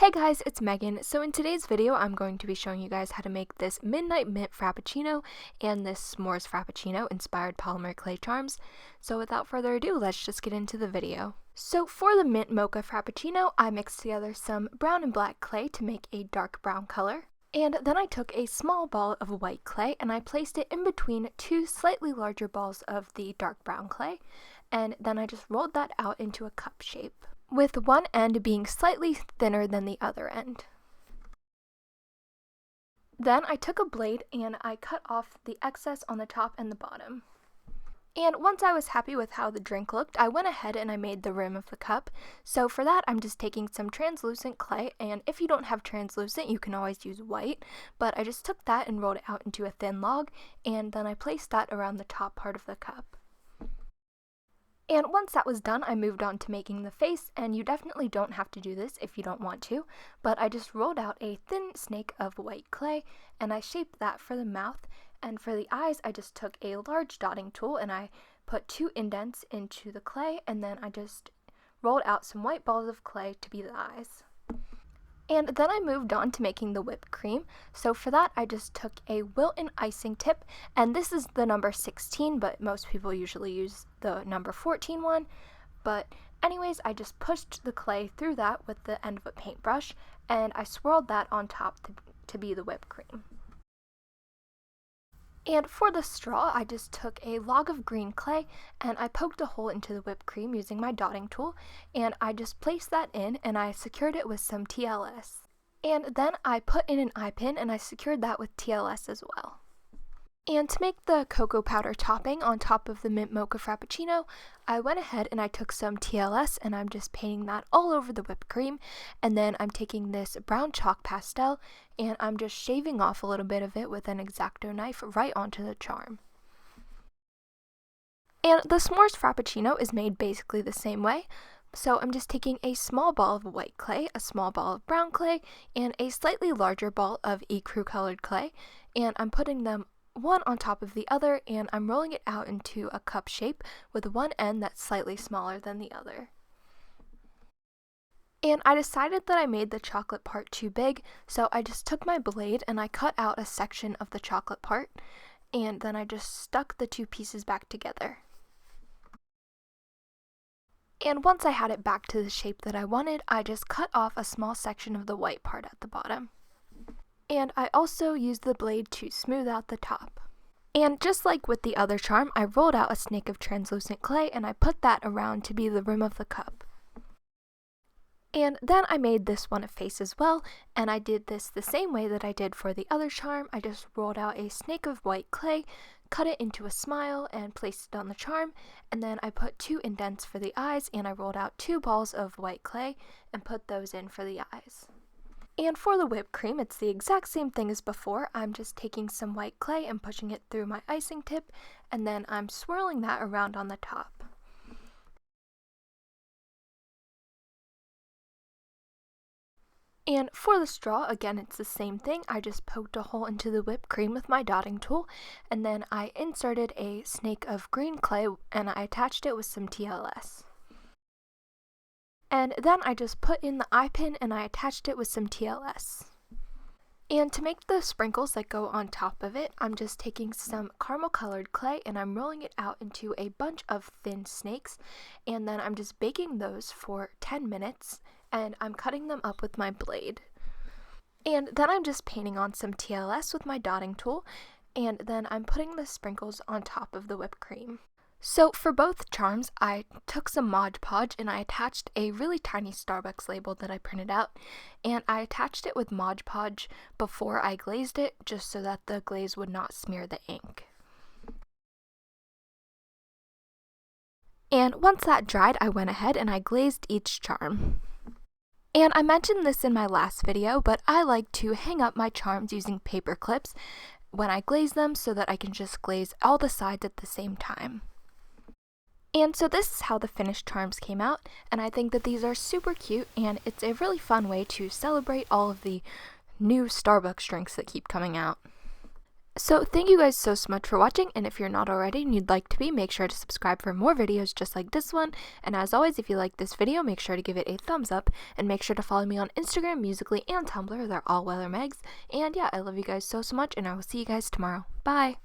Hey guys, it's Megan. So in today's video, I'm going to be showing you guys how to make this Midnight Mint Frappuccino and this S'mores Frappuccino inspired Polymer Clay charms. So without further ado, let's just get into the video. So for the Mint Mocha Frappuccino, I mixed together some brown and black clay to make a dark brown color. And then I took a small ball of white clay and I placed it in between two slightly larger balls of the dark brown clay. And then I just rolled that out into a cup shape, with one end being slightly thinner than the other end. Then I took a blade and I cut off the excess on the top and the bottom. And once I was happy with how the drink looked, I went ahead and I made the rim of the cup. So for that, I'm just taking some translucent clay, and if you don't have translucent, you can always use white, but I just took that and rolled it out into a thin log, and then I placed that around the top part of the cup. And once that was done, I moved on to making the face, and you definitely don't have to do this if you don't want to, but I just rolled out a thin snake of white clay, and I shaped that for the mouth, and for the eyes, I just took a large dotting tool, and I put 2 indents into the clay, and then I just rolled out some white balls of clay to be the eyes. And then I moved on to making the whipped cream. So for that, I just took a Wilton icing tip, and this is the number 16, but most people usually use the number 14 one. But anyways, I just pushed the clay through that with the end of a paintbrush, and I swirled that on top to be the whipped cream. And for the straw, I just took a log of green clay and I poked a hole into the whipped cream using my dotting tool, and I just placed that in and I secured it with some TLS. And then I put in an eye pin and I secured that with TLS as well. And to make the cocoa powder topping on top of the Mint Mocha Frappuccino, I went ahead and I took some TLS and I'm just painting that all over the whipped cream, and then I'm taking this brown chalk pastel and I'm just shaving off a little bit of it with an X-Acto knife right onto the charm. And the S'mores Frappuccino is made basically the same way. So I'm just taking a small ball of white clay, a small ball of brown clay, and a slightly larger ball of ecru colored clay, and I'm putting them one on top of the other, and I'm rolling it out into a cup shape with one end that's slightly smaller than the other. And I decided that I made the chocolate part too big, so I just took my blade and I cut out a section of the chocolate part, and then I just stuck the 2 pieces back together. And once I had it back to the shape that I wanted, I just cut off a small section of the white part at the bottom. And I also used the blade to smooth out the top. And just like with the other charm, I rolled out a snake of translucent clay and I put that around to be the rim of the cup. And then I made this one a face as well, and I did this the same way that I did for the other charm. I just rolled out a snake of white clay, cut it into a smile, and placed it on the charm, and then I put 2 indents for the eyes, and I rolled out 2 balls of white clay and put those in for the eyes. And for the whipped cream, it's the exact same thing as before. I'm just taking some white clay and pushing it through my icing tip, and then I'm swirling that around on the top. And for the straw, again, it's the same thing. I just poked a hole into the whipped cream with my dotting tool, and then I inserted a snake of green clay and I attached it with some TLS. And then I just put in the eye pin and I attached it with some TLS. And to make the sprinkles that go on top of it, I'm just taking some caramel colored clay and I'm rolling it out into a bunch of thin snakes, and then I'm just baking those for 10 minutes and I'm cutting them up with my blade. And then I'm just painting on some TLS with my dotting tool, and then I'm putting the sprinkles on top of the whipped cream. So for both charms, I took some Mod Podge and I attached a really tiny Starbucks label that I printed out, and I attached it with Mod Podge before I glazed it, just so that the glaze would not smear the ink. And once that dried, I went ahead and I glazed each charm. And I mentioned this in my last video, but I like to hang up my charms using paper clips when I glaze them so that I can just glaze all the sides at the same time. And so this is how the finished charms came out, and I think that these are super cute, and it's a really fun way to celebrate all of the new Starbucks drinks that keep coming out. So thank you guys so much for watching, and if you're not already and you'd like to be, make sure to subscribe for more videos just like this one. And as always, if you like this video, make sure to give it a thumbs up, and make sure to follow me on Instagram, Musical.ly, and Tumblr. They're all WeatherMegs. And yeah, I love you guys so much, and I will see you guys tomorrow. Bye!